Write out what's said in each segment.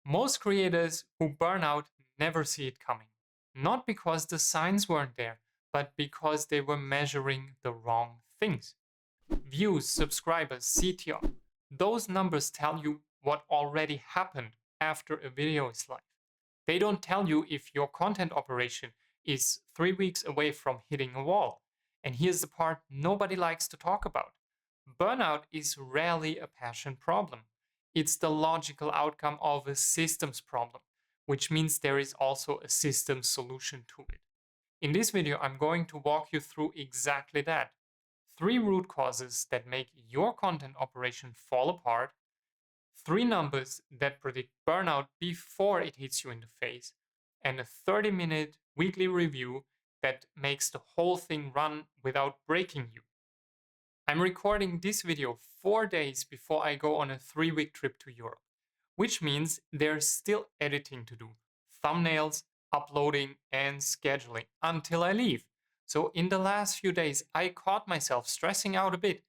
Most creators who burn out never see it coming. Not because the signs weren't there, but because they were measuring the wrong things. Views, subscribers, CTR. Those numbers tell you what already happened after a video is live. They don't tell you if your content operation is 3 weeks away from hitting a wall. And here's the part nobody likes to talk about. Burnout is rarely a passion problem. It's the logical outcome of a systems problem, which means there is also a system solution to it. In this video, I'm going to walk you through exactly that. 3 root causes that make your content operation fall apart, 3 numbers that predict burnout before it hits you in the face, and a 30-minute weekly review that makes the whole thing run without breaking you. I'm recording this video 4 days before I go on a 3-week trip to Europe, which means there's still editing to do, thumbnails, uploading, and scheduling until I leave. So in the last few days, I caught myself stressing out a bit.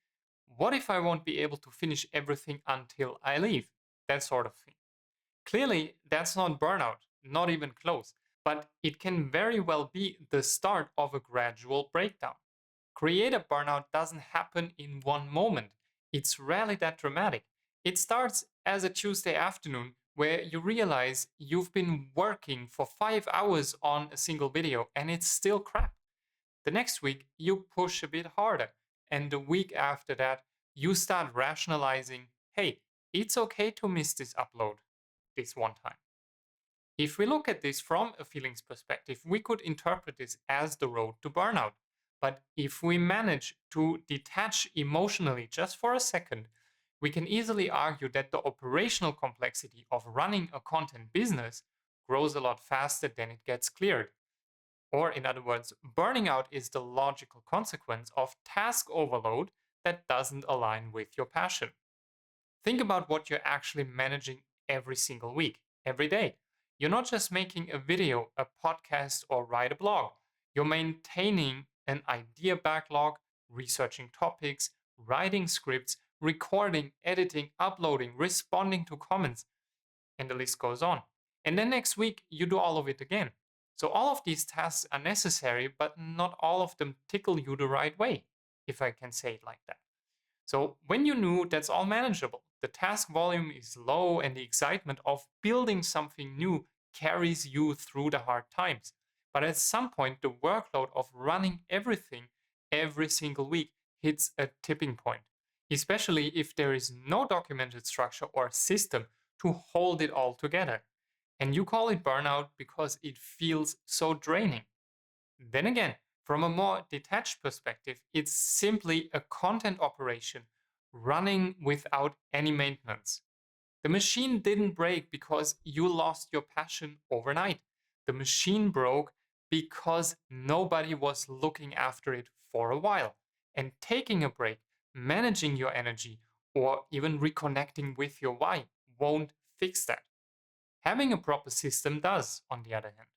What if I won't be able to finish everything until I leave? That sort of thing. Clearly, that's not burnout, not even close, but it can very well be the start of a gradual breakdown. Creator burnout doesn't happen in one moment. It's rarely that dramatic. It starts as a Tuesday afternoon where you realize you've been working for 5 hours on a single video and it's still crap. The next week, you push a bit harder. And the week after that, you start rationalizing, hey, it's okay to miss this upload this one time. If we look at this from a feelings perspective, we could interpret this as the road to burnout. But if we manage to detach emotionally just for a second, we can easily argue that the operational complexity of running a content business grows a lot faster than it gets cleared. Or, in other words, burning out is the logical consequence of task overload that doesn't align with your passion. Think about what you're actually managing every single week, every day. You're not just making a video, a podcast, or write a blog. You're maintaining an idea backlog, researching topics, writing scripts, recording, editing, uploading, responding to comments, and the list goes on. And then next week, you do all of it again. So all of these tasks are necessary, but not all of them tickle you the right way, if I can say it like that. So when you knew that's all manageable, the task volume is low and the excitement of building something new carries you through the hard times. But at some point, the workload of running everything every single week hits a tipping point, especially if there is no documented structure or system to hold it all together. And you call it burnout because it feels so draining. Then again, from a more detached perspective, it's simply a content operation running without any maintenance. The machine didn't break because you lost your passion overnight. The machine broke because nobody was looking after it for a while. And taking a break, managing your energy, or even reconnecting with your why won't fix that. Having a proper system does, on the other hand.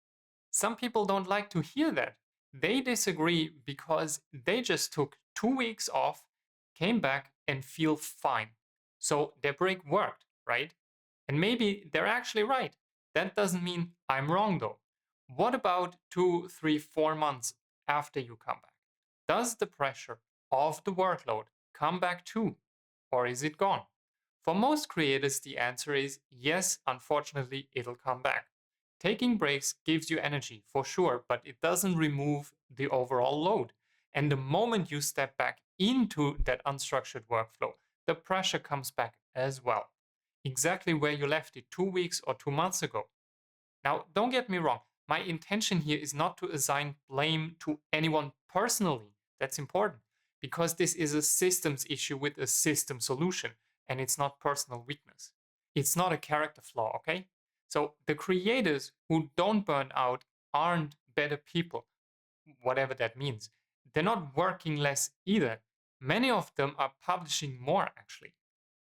Some people don't like to hear that. They disagree because they just took 2 weeks off, came back, and feel fine. So their break worked, right? And maybe they're actually right. That doesn't mean I'm wrong though. What about 2, 3, 4 months after you come back? Does the pressure of the workload come back too? Or is it gone? For most creators, the answer is yes, unfortunately, it'll come back. Taking breaks gives you energy, for sure, but it doesn't remove the overall load. And the moment you step back into that unstructured workflow, the pressure comes back as well. Exactly where you left it 2 weeks or 2 months ago. Now, don't get me wrong, my intention here is not to assign blame to anyone personally. That's important because this is a systems issue with a system solution and it's not personal weakness. It's not a character flaw, okay? So the creators who don't burn out aren't better people, whatever that means. They're not working less either. Many of them are publishing more actually.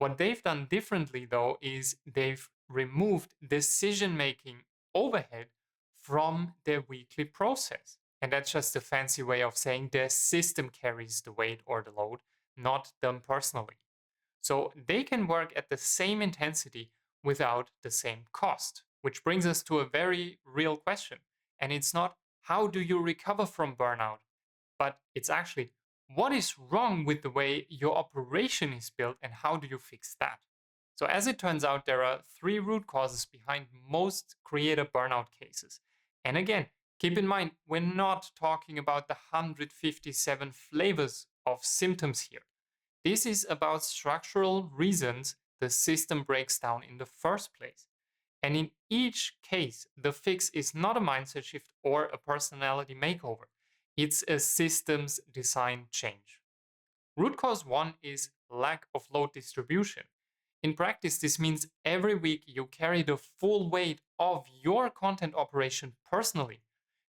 What they've done differently, though, is they've removed decision making overhead from their weekly process. And that's just a fancy way of saying their system carries the weight or the load, not them personally. So they can work at the same intensity without the same cost. Which brings us to a very real question. And it's not how do you recover from burnout, but it's actually what is wrong with the way your operation is built and how do you fix that? So, as it turns out, there are three root causes behind most creator burnout cases. And again, keep in mind, we're not talking about the 157 flavors of symptoms here. This is about structural reasons the system breaks down in the first place. And in each case, the fix is not a mindset shift or a personality makeover. It's a systems design change. Root cause one is lack of load distribution. In practice, this means every week you carry the full weight of your content operation personally.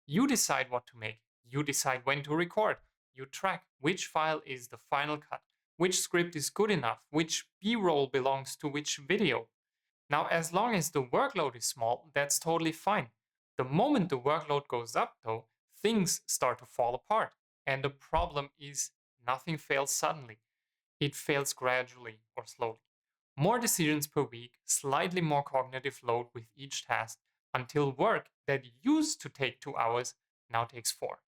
You decide what to make, you decide when to record, you track which file is the final cut, which script is good enough, which B roll belongs to which video. Now, as long as the workload is small, that's totally fine. The moment the workload goes up, though, things start to fall apart. And the problem is nothing fails suddenly, it fails gradually or slowly. More decisions per week, slightly more cognitive load with each task, until work that used to take 2 hours now takes 4.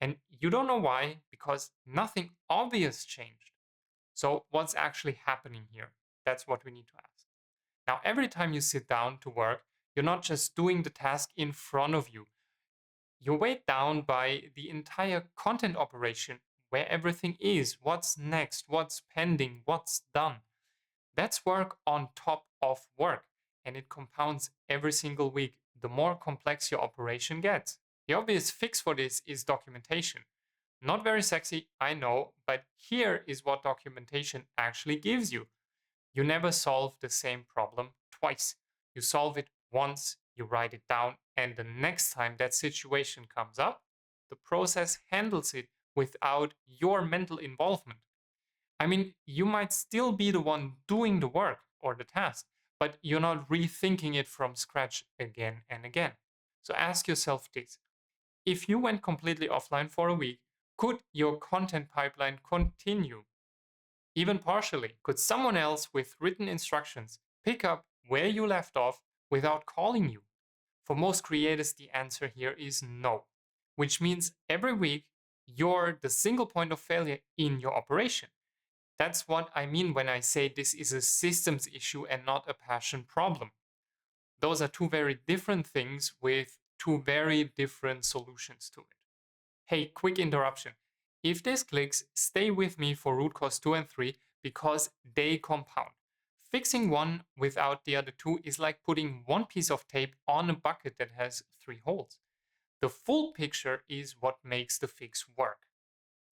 And you don't know why, because nothing obvious changed. So, what's actually happening here? That's what we need to ask. Now, every time you sit down to work, you're not just doing the task in front of you. You're weighed down by the entire content operation, where everything is, what's next, what's pending, what's done. That's work on top of work, and it compounds every single week the more complex your operation gets. The obvious fix for this is documentation. Not very sexy, I know, but here is what documentation actually gives you. You never solve the same problem twice. You solve it once, you write it down, and the next time that situation comes up, the process handles it without your mental involvement. I mean, you might still be the one doing the work or the task, but you're not rethinking it from scratch again and again. So ask yourself this: if you went completely offline for a week, could your content pipeline continue? Even partially, could someone else with written instructions pick up where you left off without calling you? For most creators, the answer here is no, which means every week you're the single point of failure in your operation. That's what I mean when I say this is a systems issue and not a passion problem. Those are two very different things with two very different solutions to it. Hey, quick interruption. If this clicks, stay with me for root cause 2 and 3 because they compound. Fixing one without the other two is like putting one piece of tape on a bucket that has 3 holes. The full picture is what makes the fix work.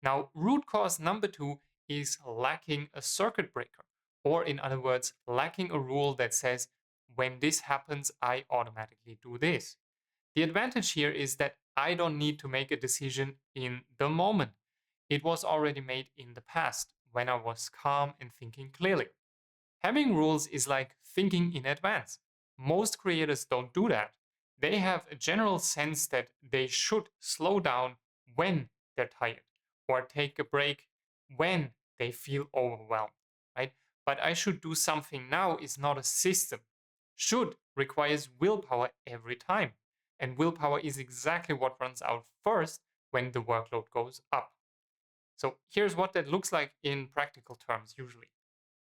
Now, root cause number 2 is lacking a circuit breaker, or in other words, lacking a rule that says, when this happens, I automatically do this. The advantage here is that I don't need to make a decision in the moment. It was already made in the past when I was calm and thinking clearly. Having rules is like thinking in advance. Most creators don't do that. They have a general sense that they should slow down when they're tired or take a break when they feel overwhelmed, right? But I should do something now is not a system. Should requires willpower every time. And willpower is exactly what runs out first when the workload goes up. So here's what that looks like in practical terms usually.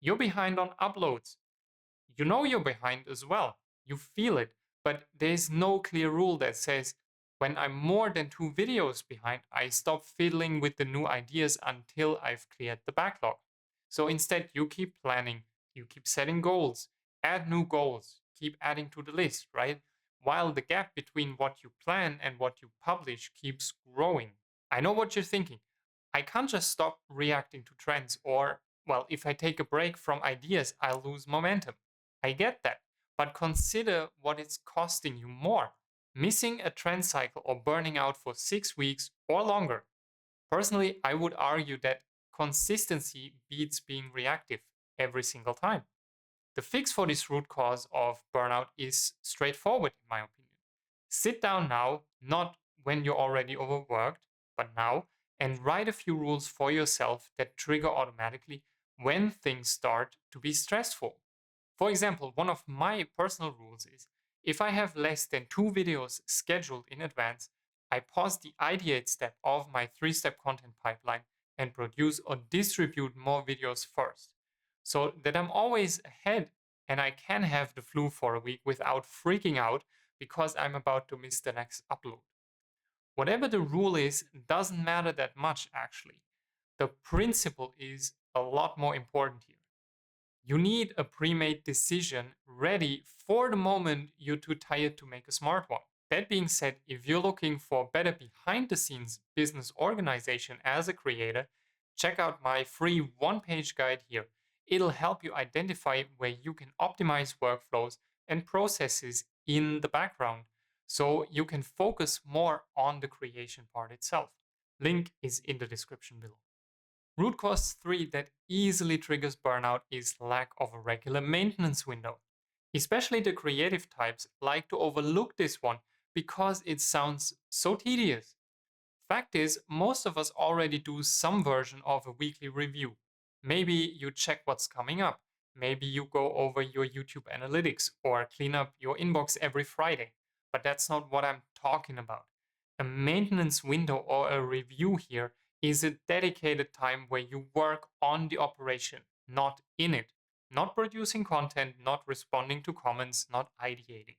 You're behind on uploads. You know you're behind as well. You feel it, but there's no clear rule that says when I'm more than 2 videos behind, I stop fiddling with the new ideas until I've cleared the backlog. So instead, you keep planning, you keep setting goals, add new goals, keep adding to the list, right? While the gap between what you plan and what you publish keeps growing. I know what you're thinking. I can't just stop reacting to trends, or, well, if I take a break from ideas, I'll lose momentum. I get that, but consider what it's costing you more. Missing a trend cycle or burning out for 6 weeks or longer. Personally, I would argue that consistency beats being reactive every single time. The fix for this root cause of burnout is straightforward, in my opinion. Sit down now, not when you're already overworked, but now, and write a few rules for yourself that trigger automatically when things start to be stressful. For example, one of my personal rules is if I have less than 2 videos scheduled in advance, I pause the ideate step of my 3 step content pipeline and produce or distribute more videos first, so that I'm always ahead and I can have the flu for a week without freaking out because I'm about to miss the next upload. Whatever the rule is, doesn't matter that much actually. The principle is a lot more important here. You need a pre-made decision ready for the moment you're too tired to make a smart one. That being said, if you're looking for better behind the scenes business organization as a creator, check out my free one-page guide here. It'll help you identify where you can optimize workflows and processes in the background so you can focus more on the creation part itself. Link is in the description below. Root cause 3 that easily triggers burnout is lack of a regular maintenance window. Especially the creative types like to overlook this one because it sounds so tedious. Fact is, most of us already do some version of a weekly review. Maybe you check what's coming up. Maybe you go over your YouTube analytics or clean up your inbox every Friday. But that's not what I'm talking about. A maintenance window or a review here is a dedicated time where you work on the operation, not in it. Not producing content, not responding to comments, not ideating.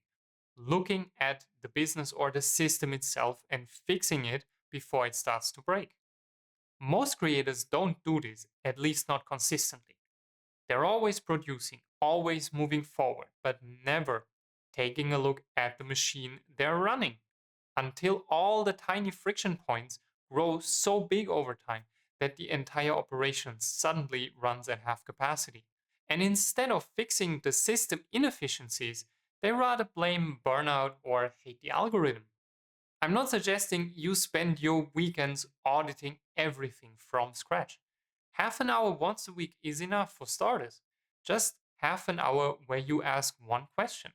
Looking at the business or the system itself and fixing it before it starts to break. Most creators don't do this, at least not consistently. They're always producing, always moving forward, but never taking a look at the machine they're running until all the tiny friction points grow so big over time that the entire operation suddenly runs at half capacity. And instead of fixing the system inefficiencies, they rather blame burnout or hate the algorithm. I'm not suggesting you spend your weekends auditing everything from scratch. Half an hour once a week is enough for starters. Just half an hour where you ask one question.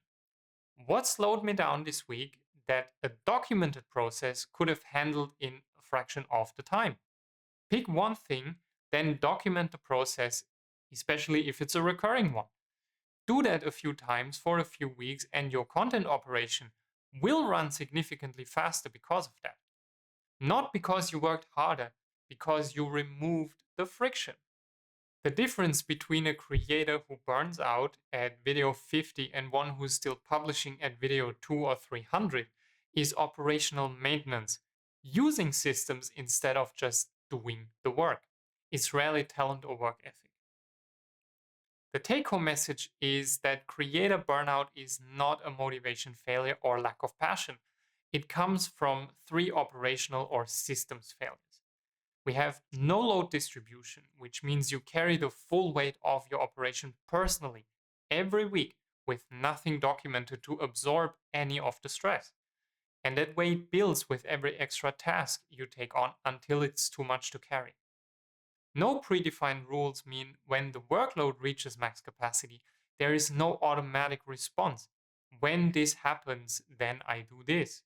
What slowed me down this week that a documented process could have handled in a fraction of the time? Pick one thing, then document the process, especially if it's a recurring one. Do that a few times for a few weeks, and your content operation will run significantly faster because of that. Not because you worked harder, because you removed the friction. The difference between a creator who burns out at video 50 and one who's still publishing at video 2 or 300 is operational maintenance, using systems instead of just doing the work. It's rarely talent or work ethic. The take home message is that creator burnout is not a motivation failure or lack of passion. It comes from 3 operational or systems failures. We have no load distribution, which means you carry the full weight of your operation personally every week with nothing documented to absorb any of the stress. And that weight builds with every extra task you take on until it's too much to carry. No predefined rules mean when the workload reaches max capacity, there is no automatic response. When this happens, then I do this.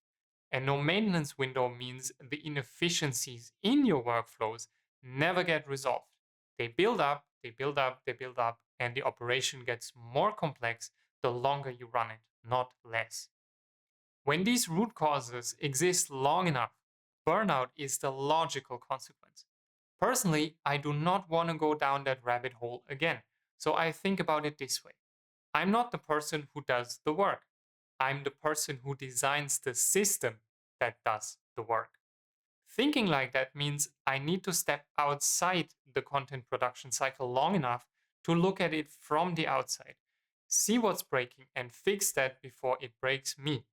And no maintenance window means the inefficiencies in your workflows never get resolved. They build up, they build up, they build up, and the operation gets more complex the longer you run it, not less. When these root causes exist long enough, burnout is the logical consequence. Personally, I do not want to go down that rabbit hole again, so I think about it this way. I'm not the person who does the work. I'm the person who designs the system that does the work. Thinking like that means I need to step outside the content production cycle long enough to look at it from the outside, see what's breaking, and fix that before it breaks me.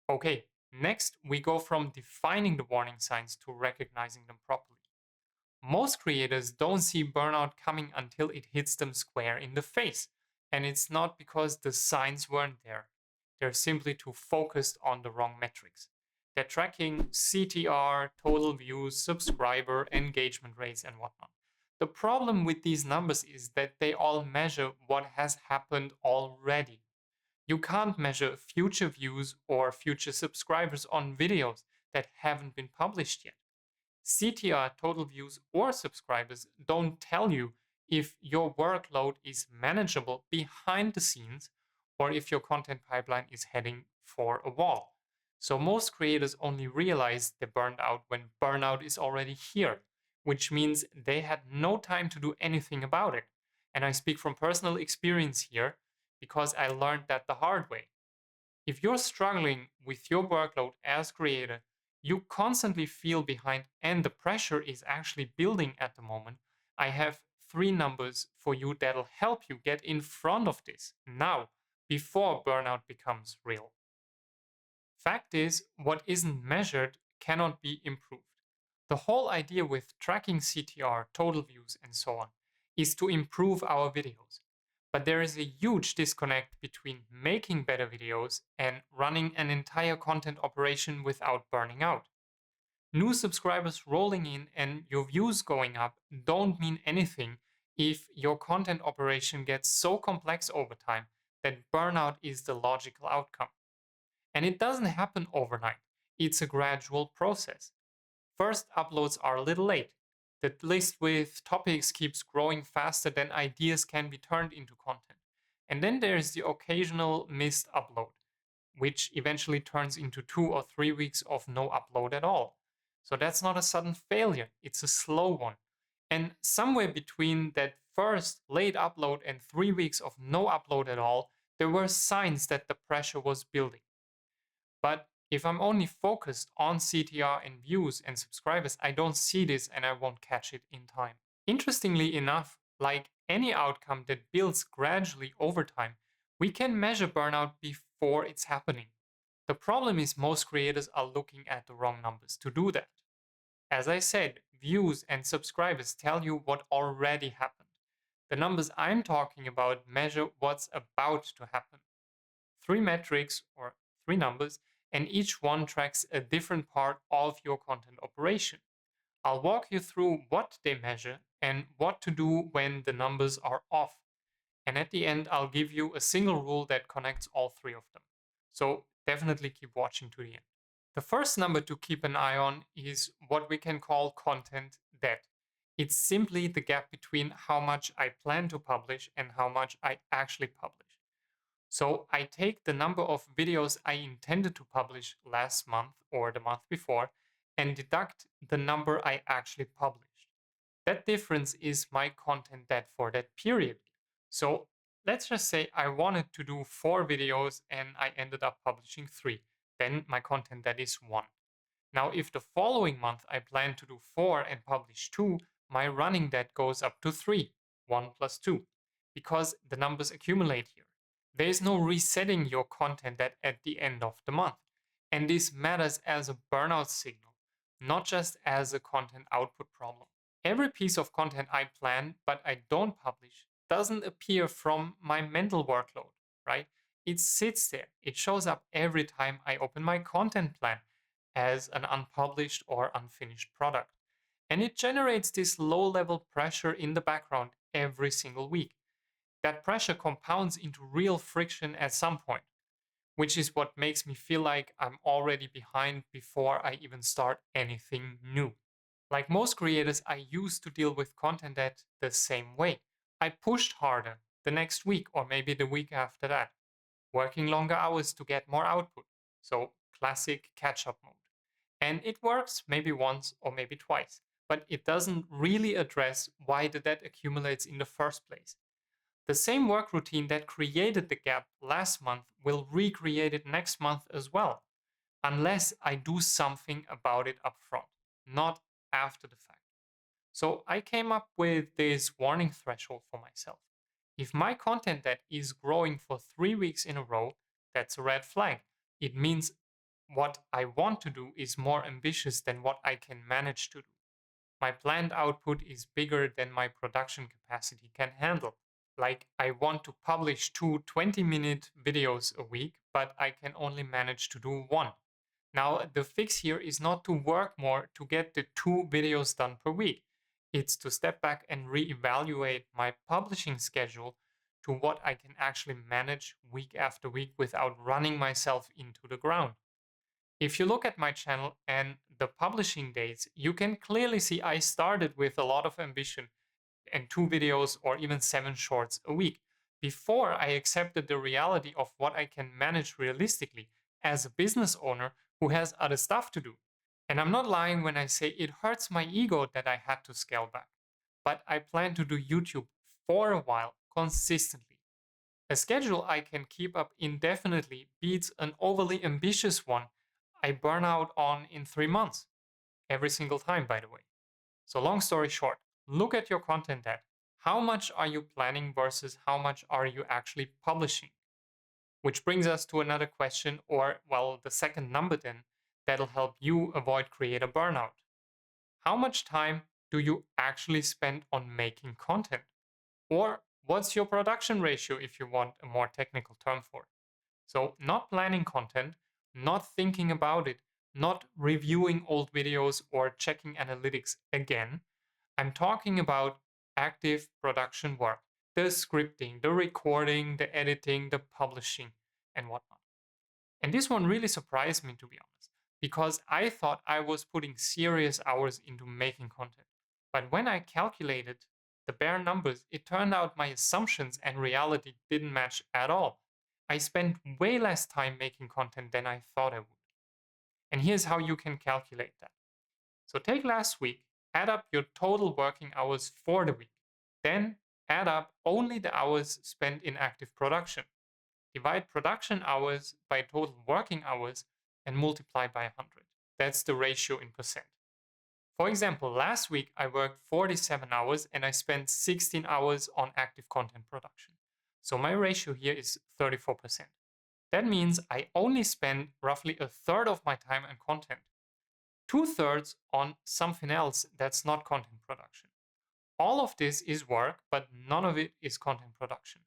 Okay, next we go from defining the warning signs to recognizing them properly. Most creators don't see burnout coming until it hits them square in the face. And it's not because the signs weren't there. They're simply too focused on the wrong metrics. They're tracking CTR, total views, subscriber, engagement rates, and whatnot. The problem with these numbers is that they all measure what has happened already. You can't measure future views or future subscribers on videos that haven't been published yet. CTR, total views, or subscribers don't tell you if your workload is manageable behind the scenes or if your content pipeline is heading for a wall. So most creators only realize they burned out when burnout is already here, which means they had no time to do anything about it. And I speak from personal experience here because I learned that the hard way. If you're struggling with your workload as creator, you constantly feel behind and the pressure is actually building at the moment, I have three numbers for you that'll help you get in front of this now before burnout becomes real. Fact is, what isn't measured cannot be improved. The whole idea with tracking CTR, total views, and so on is to improve our videos. But there is a huge disconnect between making better videos and running an entire content operation without burning out. New subscribers rolling in and your views going up don't mean anything if your content operation gets so complex over time that burnout is the logical outcome. And it doesn't happen overnight, it's a gradual process. First uploads are a little late. The list with topics keeps growing faster than ideas can be turned into content. And then there's the occasional missed upload, which eventually turns into 2 or 3 weeks of no upload at all. So that's not a sudden failure, it's a slow one. And somewhere between that first late upload and 3 weeks of no upload at all, there were signs that the pressure was building. But if I'm only focused on CTR and views and subscribers, I don't see this and I won't catch it in time. Interestingly enough, like any outcome that builds gradually over time, we can measure burnout before it's happening. The problem is most creators are looking at the wrong numbers to do that. As I said, views and subscribers tell you what already happened. The numbers I'm talking about measure what's about to happen. Three metrics or three numbers, and each one tracks a different part of your content operation. I'll walk you through what they measure and what to do when the numbers are off. And at the end, I'll give you a single rule that connects all three of them. So definitely keep watching to the end. The first number to keep an eye on is what we can call content debt. It's simply the gap between how much I plan to publish and how much I actually publish. So I take the number of videos I intended to publish last month or the month before and deduct the number I actually published. That difference is my content debt for that period. So let's just say I wanted to do 4 videos and I ended up publishing 3. Then my content debt is 1. Now, if the following month I plan to do 4 and publish 2, my running debt goes up to 3, 1 plus 2, because the numbers accumulate here. There is no resetting your content debt at the end of the month. And this matters as a burnout signal, not just as a content output problem. Every piece of content I plan but I don't publish doesn't appear from my mental workload, right? It sits there. It shows up every time I open my content plan as an unpublished or unfinished product. And it generates this low level pressure in the background every single week. That pressure compounds into real friction at some point, which is what makes me feel like I'm already behind before I even start anything new. Like most creators, I used to deal with content debt the same way. I pushed harder the next week or maybe the week after that, working longer hours to get more output. So, classic catch up mode. And it works maybe once or maybe twice, but it doesn't really address why the debt accumulates in the first place. The same work routine that created the gap last month will recreate it next month as well, unless I do something about it upfront, not after the fact. So I came up with this warning threshold for myself. If my content that is growing for 3 weeks in a row, that's a red flag. It means what I want to do is more ambitious than what I can manage to do. My planned output is bigger than my production capacity can handle. Like, I want to publish 2 20-minute videos a week, but I can only manage to do one. Now, the fix here is not to work more to get the 2 videos done per week. It's to step back and reevaluate my publishing schedule to what I can actually manage week after week without running myself into the ground. If you look at my channel and the publishing dates, you can clearly see I started with a lot of ambition and 2 videos or even 7 shorts a week before I accepted the reality of what I can manage realistically as a business owner who has other stuff to do. And I'm not lying when I say it hurts my ego that I had to scale back. But I plan to do YouTube for a while consistently. A schedule I can keep up indefinitely beats an overly ambitious one I burn out on in 3 months. Every single time, by the way. So, long story short, look at your content at how much are you planning versus how much are you actually publishing? Which brings us to another question, or, well, the second number then, that'll help you avoid creator burnout. How much time do you actually spend on making content? Or what's your production ratio if you want a more technical term for it? So, not planning content, not thinking about it, not reviewing old videos or checking analytics again. I'm talking about active production work, the scripting, the recording, the editing, the publishing, and whatnot. And this one really surprised me, to be honest, because I thought I was putting serious hours into making content. But when I calculated the bare numbers, it turned out my assumptions and reality didn't match at all. I spent way less time making content than I thought I would. And here's how you can calculate that. So take last week, add up your total working hours for the week, then add up only the hours spent in active production. Divide production hours by total working hours and multiply by 100. That's the ratio in percent. For example, last week I worked 47 hours and I spent 16 hours on active content production. So my ratio here is 34%. That means I only spend roughly a third of my time on content, 2/3 on something else that's not content production. All of this is work, but none of it is content production.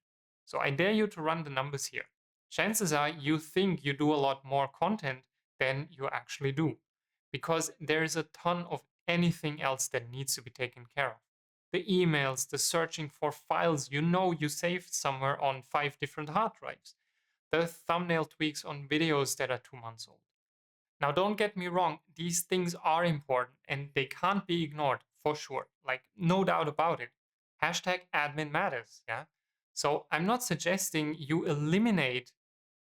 So I dare you to run the numbers here. Chances are you think you do a lot more content than you actually do, because there is a ton of anything else that needs to be taken care of. The emails, the searching for files you know you saved somewhere on 5 different hard drives, the thumbnail tweaks on videos that are 2 months old. Now, don't get me wrong, these things are important and they can't be ignored for sure. Like, no doubt about it. Hashtag admin matters. Yeah. So, I'm not suggesting you eliminate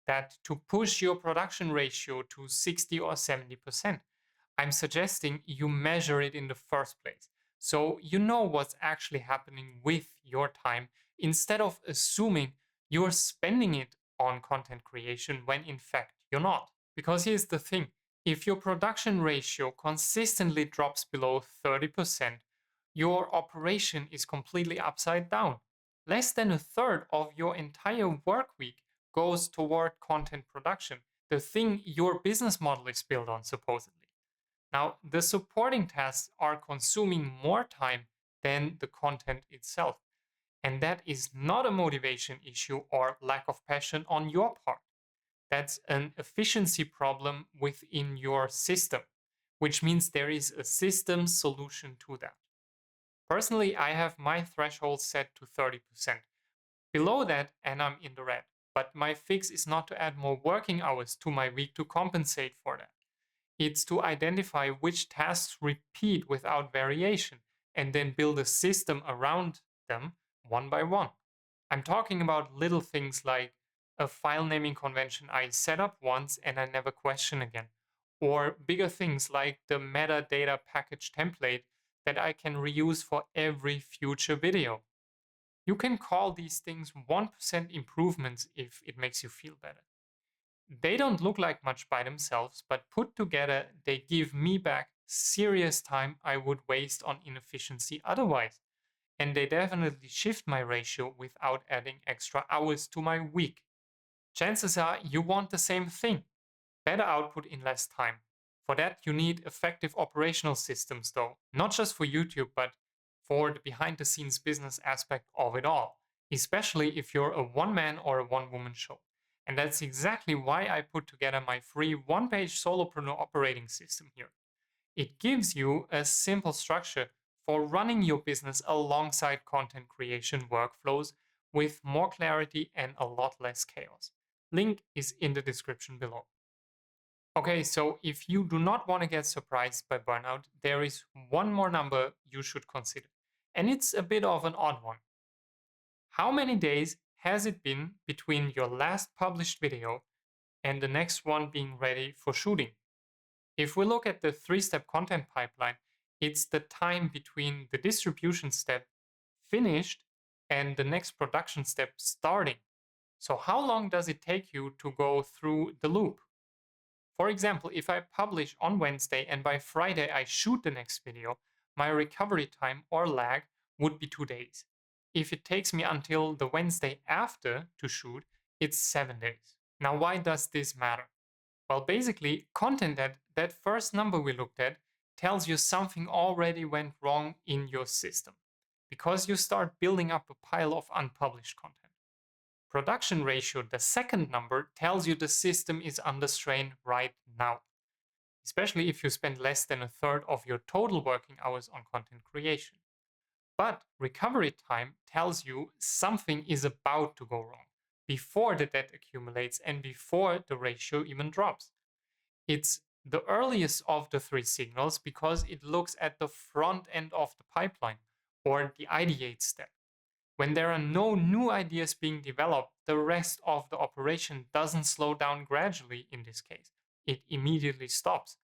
that to push your production ratio to 60 or 70%. I'm suggesting you measure it in the first place. So, you know what's actually happening with your time instead of assuming you're spending it on content creation when in fact you're not. Because here's the thing, if your production ratio consistently drops below 30%, your operation is completely upside down. Less than a third of your entire work week goes toward content production, the thing your business model is built on, supposedly. Now, the supporting tasks are consuming more time than the content itself. And that is not a motivation issue or lack of passion on your part. That's an efficiency problem within your system, which means there is a system solution to that. Personally, I have my threshold set to 30%. Below that, and I'm in the red. But my fix is not to add more working hours to my week to compensate for that. It's to identify which tasks repeat without variation and then build a system around them one by one. I'm talking about little things like a file naming convention I set up once and I never question again. Or bigger things like the metadata package template that I can reuse for every future video. You can call these things 1% improvements if it makes you feel better. They don't look like much by themselves, but put together, they give me back serious time I would waste on inefficiency otherwise. And they definitely shift my ratio without adding extra hours to my week. Chances are you want the same thing, better output in less time. For that, you need effective operational systems, though, not just for YouTube, but for the behind the scenes business aspect of it all, especially if you're a one man or a one woman show. And that's exactly why I put together my free one-page solopreneur operating system here. It gives you a simple structure for running your business alongside content creation workflows with more clarity and a lot less chaos. Link is in the description below. Okay, so if you do not want to get surprised by burnout, there is one more number you should consider. and it's a bit of an odd one. How many days has it been between your last published video and the next one being ready for shooting? If we look at the 3-step content pipeline, it's the time between the distribution step finished and the next production step starting. So how long does it take you to go through the loop? For example, if I publish on Wednesday and by Friday I shoot the next video, my recovery time or lag would be 2 days. If it takes me until the Wednesday after to shoot, it's 7 days. Now, why does this matter? Well, basically, content that first number we looked at tells you something already went wrong in your system because you start building up a pile of unpublished content. Production ratio, the second number, tells you the system is under strain right now, especially if you spend less than a third of your total working hours on content creation. But recovery time tells you something is about to go wrong before the debt accumulates and before the ratio even drops. It's the earliest of the three signals because it looks at the front end of the pipeline or the ideate step. When there are no new ideas being developed, the rest of the operation doesn't slow down gradually in this case. It immediately stops.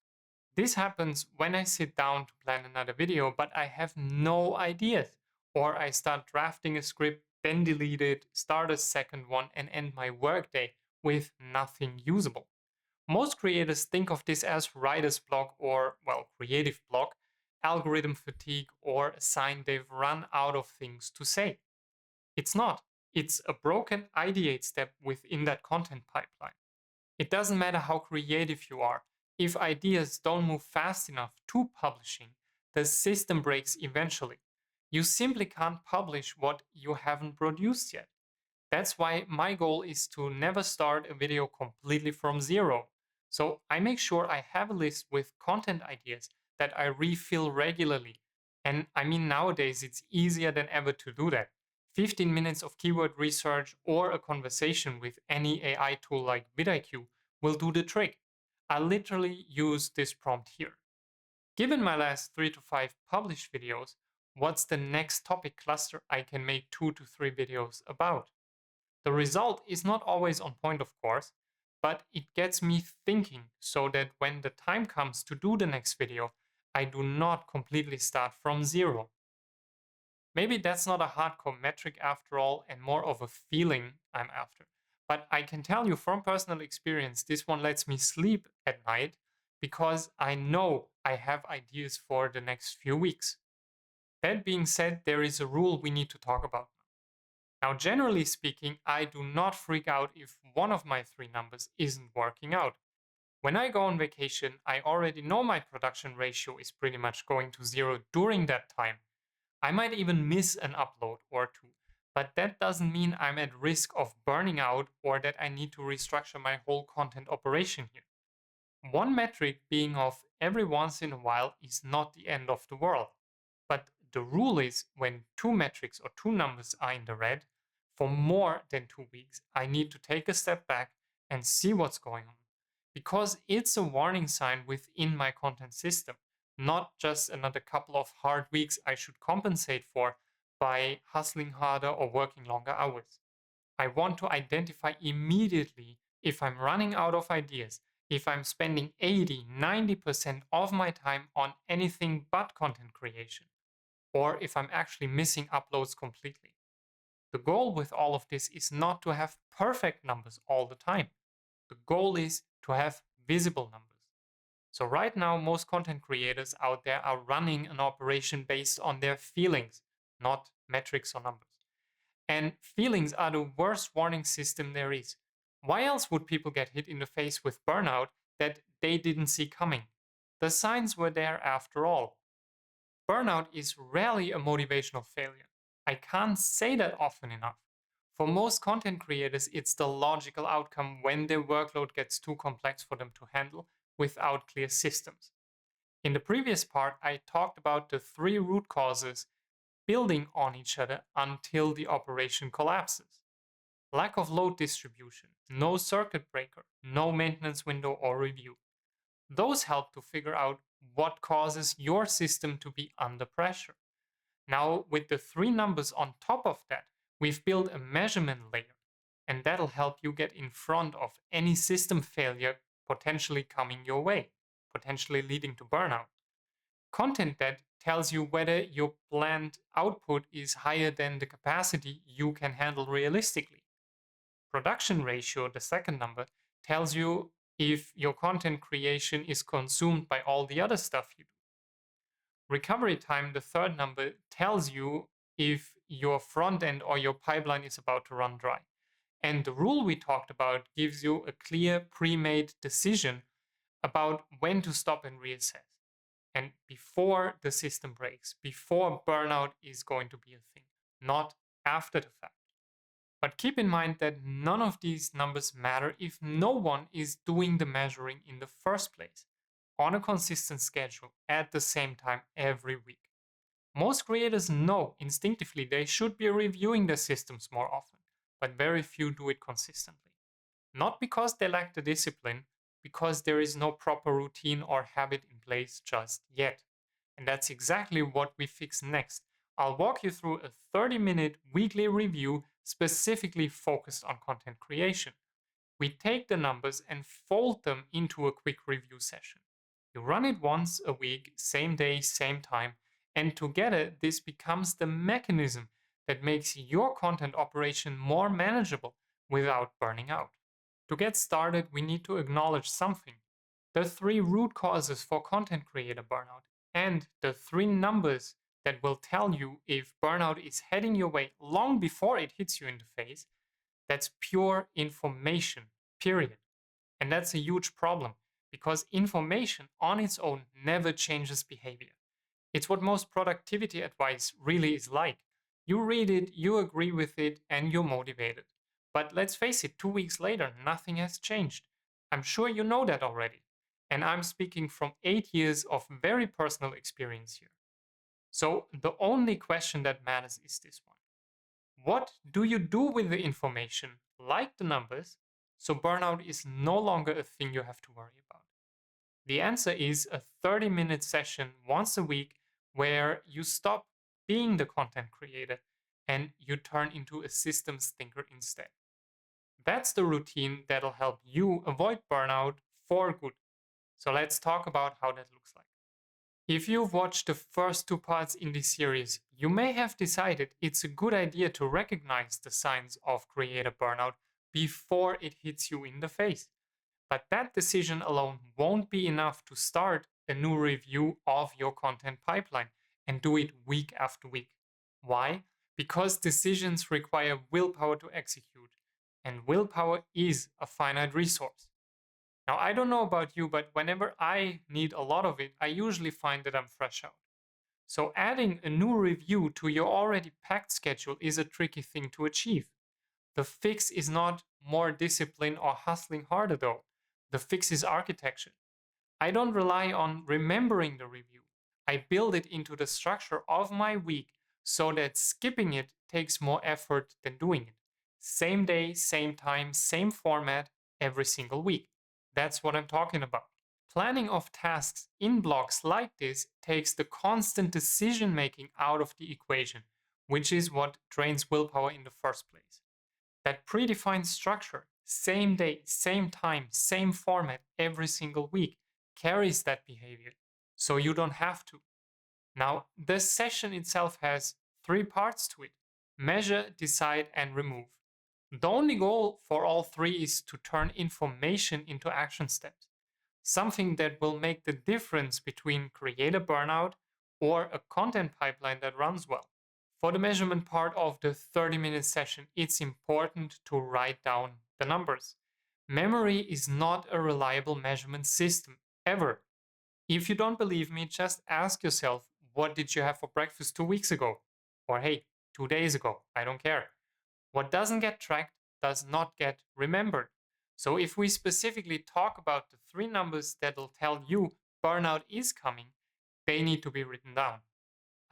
This happens when I sit down to plan another video, but I have no ideas. Or I start drafting a script, then delete it, start a second one, and end my workday with nothing usable. Most creators think of this as writer's block or, well, creative block, algorithm fatigue, or a sign they've run out of things to say. It's not. It's a broken ideate step within that content pipeline. It doesn't matter how creative you are. If ideas don't move fast enough to publishing, the system breaks eventually. You simply can't publish what you haven't produced yet. That's why my goal is to never start a video completely from zero. So I make sure I have a list with content ideas that I refill regularly. And I mean, nowadays it's easier than ever to do that. 15 minutes of keyword research or a conversation with any AI tool like vidIQ will do the trick. I literally use this prompt here. Given my last 3 to 5 published videos, what's the next topic cluster I can make 2 to 3 videos about? The result is not always on point, of course, but it gets me thinking so that when the time comes to do the next video, I do not completely start from zero. Maybe that's not a hardcore metric after all and more of a feeling I'm after. But I can tell you from personal experience, this one lets me sleep at night because I know I have ideas for the next few weeks. That being said, there is a rule we need to talk about now. Now, generally speaking, I do not freak out if one of my three numbers isn't working out. When I go on vacation, I already know my production ratio is pretty much going to zero during that time. I might even miss an upload or two, but that doesn't mean I'm at risk of burning out or that I need to restructure my whole content operation here. One metric being off every once in a while is not the end of the world. But the rule is when two metrics or two numbers are in the red for more than 2 weeks, I need to take a step back and see what's going on. Because it's a warning sign within my content system, not just another couple of hard weeks I should compensate for by hustling harder or working longer hours. I want to identify immediately if I'm running out of ideas, if I'm spending 80-90% of my time on anything but content creation, or if I'm actually missing uploads completely. The goal with all of this is not to have perfect numbers all the time. The goal is to have visible numbers. So right now, most content creators out there are running an operation based on their feelings, not metrics or numbers. And feelings are the worst warning system there is. Why else would people get hit in the face with burnout that they didn't see coming? The signs were there after all. Burnout is rarely a motivational failure. I can't say that often enough. For most content creators, it's the logical outcome when their workload gets too complex for them to handle without clear systems. In the previous part, I talked about the three root causes building on each other until the operation collapses. Lack of load distribution, no circuit breaker, no maintenance window or review. Those help to figure out what causes your system to be under pressure. Now, with the three numbers on top of that, we've built a measurement layer, and that'll help you get in front of any system failure potentially coming your way, potentially leading to burnout. Content that tells you whether your planned output is higher than the capacity you can handle realistically. Production ratio, the second number, tells you if your content creation is consumed by all the other stuff you do. Recovery time, the third number, tells you if your front end or your pipeline is about to run dry. And the rule we talked about gives you a clear pre-made decision about when to stop and reassess. And before the system breaks, before burnout is going to be a thing, not after the fact. But keep in mind that none of these numbers matter if no one is doing the measuring in the first place on a consistent schedule at the same time every week. Most creators know instinctively they should be reviewing their systems more often, but very few do it consistently. Not because they lack the discipline, because there is no proper routine or habit in place just yet. And that's exactly what we fix next. I'll walk you through a 30-minute weekly review specifically focused on content creation. We take the numbers and fold them into a quick review session. You run it once a week, same day, same time, and together this becomes the mechanism that makes your content operation more manageable without burning out. To get started, we need to acknowledge something: the three root causes for content creator burnout, and the three numbers that will tell you if burnout is heading your way long before it hits you in the face. That's pure information, period. And that's a huge problem because information on its own never changes behavior. It's what most productivity advice really is like. You read it, you agree with it, and you're motivated. But let's face it, 2 weeks later, nothing has changed. I'm sure you know that already. And I'm speaking from 8 years of very personal experience here. So the only question that matters is this one: what do you do with the information, like the numbers, so burnout is no longer a thing you have to worry about? The answer is a 30-minute session once a week where you stop being the content creator and you turn into a systems thinker instead. That's the routine that'll help you avoid burnout for good. So let's talk about how that looks like. If you've watched the first two parts in this series, you may have decided it's a good idea to recognize the signs of creator burnout before it hits you in the face. But that decision alone won't be enough to start a new review of your content pipeline and do it week after week. Why? Because decisions require willpower to execute, and willpower is a finite resource. Now, I don't know about you, but whenever I need a lot of it, I usually find that I'm fresh out. So, adding a new review to your already packed schedule is a tricky thing to achieve. The fix is not more discipline or hustling harder, though. The fix is architecture. I don't rely on remembering the review. I build it into the structure of my week so that skipping it takes more effort than doing it. Same day, same time, same format every single week. That's what I'm talking about. Planning of tasks in blocks like this takes the constant decision making out of the equation, which is what drains willpower in the first place. That predefined structure, same day, same time, same format every single week, carries that behavior, so you don't have to. Now, the session itself has three parts to it: measure, decide, and remove. The only goal for all three is to turn information into action steps, something that will make the difference between creator burnout or a content pipeline that runs well. For the measurement part of the 30-minute session, it's important to write down the numbers. Memory is not a reliable measurement system, ever. If you don't believe me, just ask yourself, what did you have for breakfast 2 weeks ago? Or hey, 2 days ago, I don't care. What doesn't get tracked does not get remembered. So if we specifically talk about the three numbers that'll tell you burnout is coming, they need to be written down.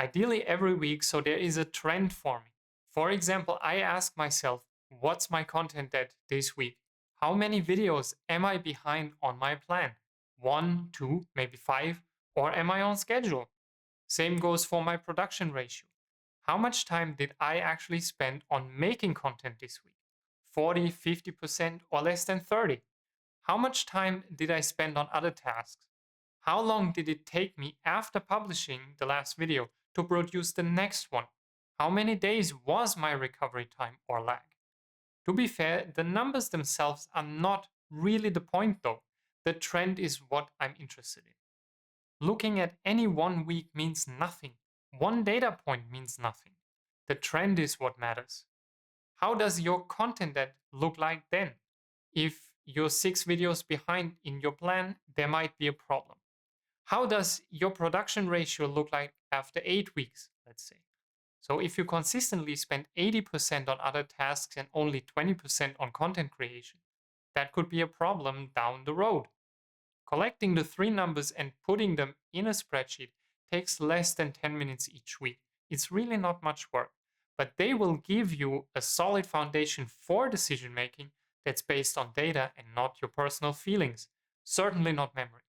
Ideally every week, so there is a trend forming. For example, I ask myself, what's my content at this week? How many videos am I behind on my plan? 1, 2, maybe 5, or am I on schedule? Same goes for my production ratio. How much time did I actually spend on making content this week? 40, 50%, or less than 30? How much time did I spend on other tasks? How long did it take me after publishing the last video to produce the next one? How many days was my recovery time or lag? To be fair, the numbers themselves are not really the point though. The trend is what I'm interested in. Looking at any one week means nothing. One data point means nothing. The trend is what matters. How does your content that look like then? If you're 6 videos behind in your plan, there might be a problem. How does your production ratio look like after 8 weeks, let's say? So if you consistently spend 80% on other tasks and only 20% on content creation, that could be a problem down the road. Collecting the three numbers and putting them in a spreadsheet takes less than 10 minutes each week. It's really not much work, but they will give you a solid foundation for decision making that's based on data and not your personal feelings, certainly not memory.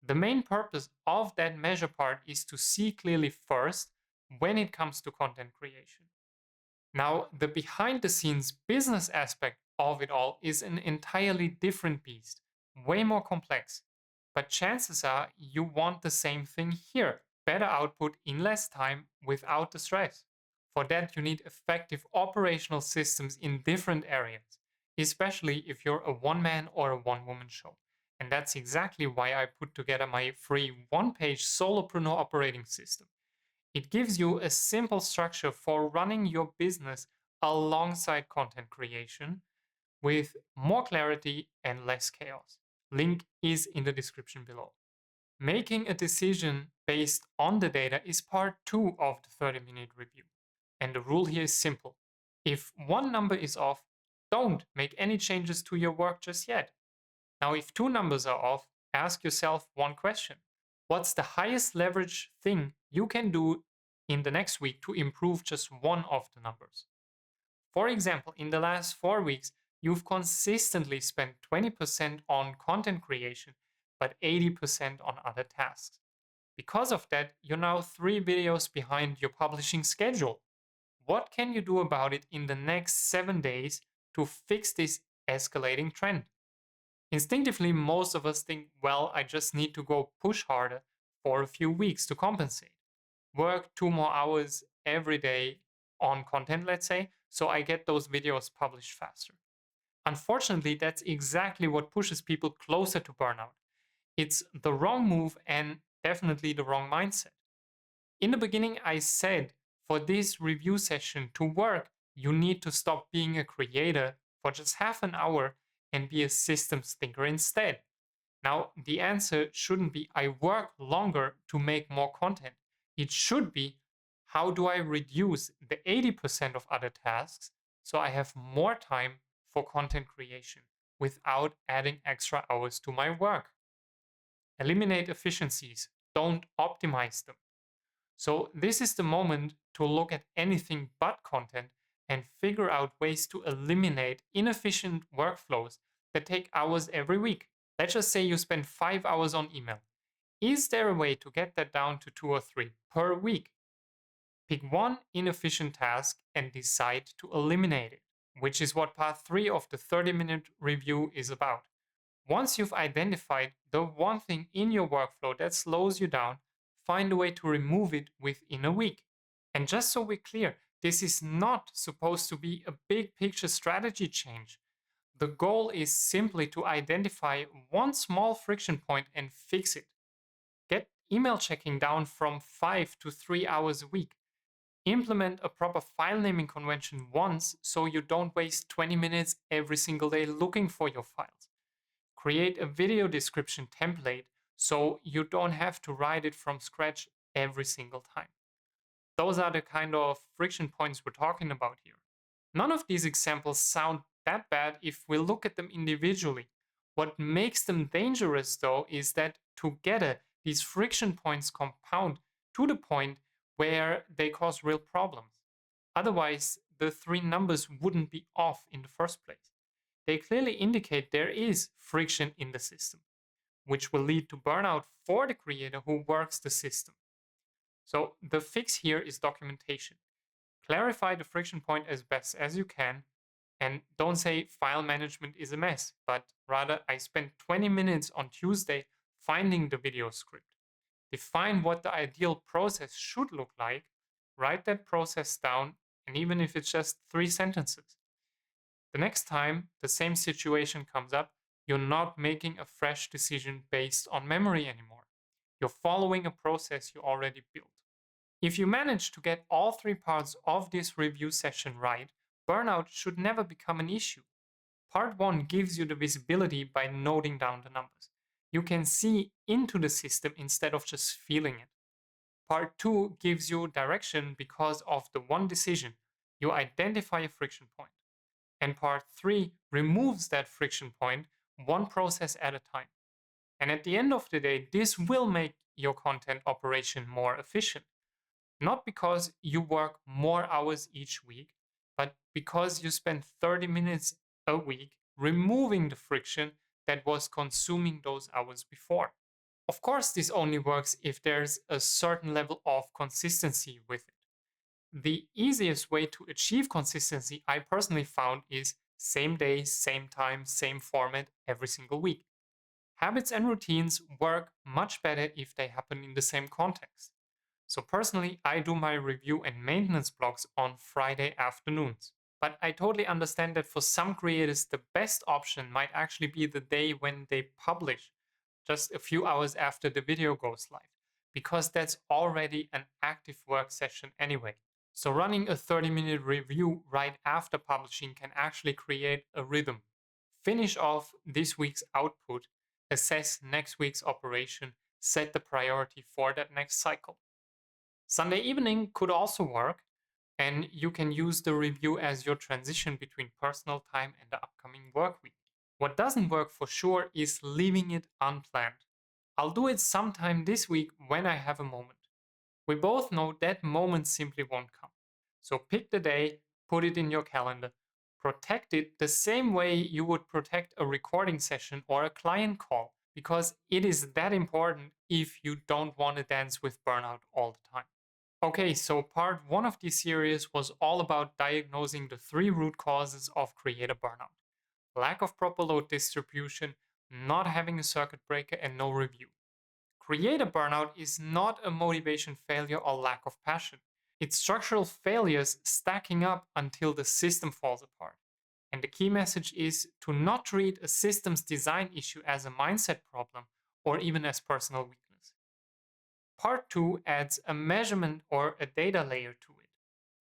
The main purpose of that measure part is to see clearly first when it comes to content creation. Now, the behind the scenes business aspect of it all is an entirely different beast, way more complex. But chances are you want the same thing here, better output in less time without the stress. For that, you need effective operational systems in different areas, especially if you're a one man or a one woman show. And that's exactly why I put together my free one-page solopreneur operating system. It gives you a simple structure for running your business alongside content creation with more clarity and less chaos. Link is in the description below. Making a decision based on the data is part 2 of the 30-minute review. And the rule here is simple. If one number is off, don't make any changes to your work just yet. Now, if two numbers are off, ask yourself one question. What's the highest leverage thing you can do in the next week to improve just one of the numbers? For example, in the last 4 weeks, you've consistently spent 20% on content creation, but 80% on other tasks. Because of that, you're now 3 videos behind your publishing schedule. What can you do about it in the next 7 days to fix this escalating trend? Instinctively, most of us think, well, I just need to go push harder for a few weeks to compensate. Work 2 more hours every day on content, let's say, so I get those videos published faster. Unfortunately, that's exactly what pushes people closer to burnout. It's the wrong move and definitely the wrong mindset. In the beginning, I said for this review session to work, you need to stop being a creator for just half an hour and be a systems thinker instead. Now, the answer shouldn't be I work longer to make more content. It should be how do I reduce the 80% of other tasks so I have more time for content creation without adding extra hours to my work? Eliminate efficiencies, don't optimize them. So, this is the moment to look at anything but content and figure out ways to eliminate inefficient workflows that take hours every week. Let's just say you spend 5 hours on email. Is there a way to get that down to 2 or 3 per week? Pick one inefficient task and decide to eliminate it, which is what part 3 of the 30-minute review is about. Once you've identified the one thing in your workflow that slows you down, find a way to remove it within a week. And just so we're clear, this is not supposed to be a big picture strategy change. The goal is simply to identify one small friction point and fix it. Get email checking down from 5 to 3 hours a week. Implement a proper file naming convention once so you don't waste 20 minutes every single day looking for your files. Create a video description template so you don't have to write it from scratch every single time. Those are the kind of friction points we're talking about here. None of these examples sound that bad if we look at them individually. What makes them dangerous, though, is that together these friction points compound to the point where they cause real problems. Otherwise, the three numbers wouldn't be off in the first place. They clearly indicate there is friction in the system, which will lead to burnout for the creator who works the system. So the fix here is documentation. Clarify the friction point as best as you can, and don't say file management is a mess, but rather I spent 20 minutes on Tuesday finding the video script. Define what the ideal process should look like, write that process down, and even if it's just 3 sentences. The next time the same situation comes up, you're not making a fresh decision based on memory anymore. You're following a process you already built. If you manage to get all 3 parts of this review session right, burnout should never become an issue. Part 1 gives you the visibility by noting down the numbers. You can see into the system instead of just feeling it. Part 2 gives you direction because of the one decision. You identify a friction point. And part 3 removes that friction point one process at a time. And at the end of the day, this will make your content operation more efficient. Not because you work more hours each week, but because you spend 30 minutes a week removing the friction that was consuming those hours before. Of course, this only works if there's a certain level of consistency with it. The easiest way to achieve consistency, I personally found, is same day, same time, same format every single week. Habits and routines work much better if they happen in the same context. So personally, I do my review and maintenance blogs on Friday afternoons. But I totally understand that for some creators, the best option might actually be the day when they publish, just a few hours after the video goes live, because that's already an active work session anyway. So running a 30-minute review right after publishing can actually create a rhythm. Finish off this week's output, assess next week's operation, set the priority for that next cycle. Sunday evening could also work, and you can use the review as your transition between personal time and the upcoming work week. What doesn't work for sure is leaving it unplanned. I'll do it sometime this week when I have a moment. We both know that moment simply won't come. So pick the day, put it in your calendar, protect it the same way you would protect a recording session or a client call, because it is that important if you don't want to dance with burnout all the time. Okay, so part 1 of this series was all about diagnosing the 3 root causes of creator burnout: lack of proper load distribution, not having a circuit breaker, and no review. Creator burnout is not a motivation failure or lack of passion. It's structural failures stacking up until the system falls apart. And the key message is to not treat a systems design issue as a mindset problem or even as personal weakness. Part 2 adds a measurement or a data layer to it.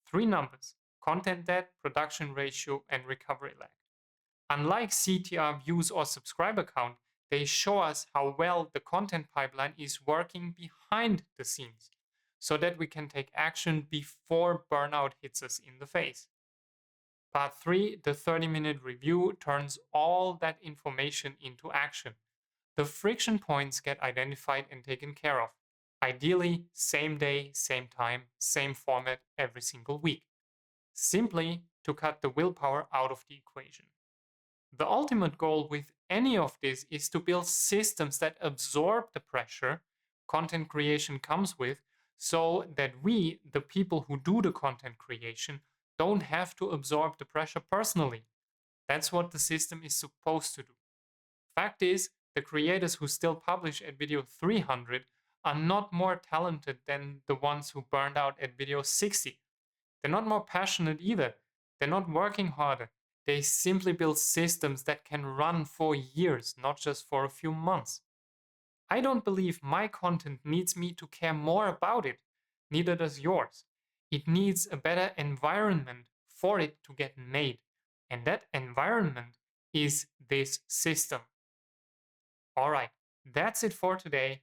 3 numbers: content debt, production ratio, and recovery lag. Unlike CTR views or subscriber count, they show us how well the content pipeline is working behind the scenes, so that we can take action before burnout hits us in the face. Part 3, the 30-minute review, turns all that information into action. The friction points get identified and taken care of. Ideally, same day, same time, same format every single week. Simply to cut the willpower out of the equation. The ultimate goal with any of this is to build systems that absorb the pressure content creation comes with, so that we, the people who do the content creation, don't have to absorb the pressure personally. That's what the system is supposed to do. Fact is, the creators who still publish at video 300 are not more talented than the ones who burned out at video 60. They're not more passionate either. They're not working harder. They simply build systems that can run for years, not just for a few months. I don't believe my content needs me to care more about it. Neither does yours. It needs a better environment for it to get made. And that environment is this system. Alright, that's it for today.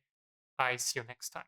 I see you next time.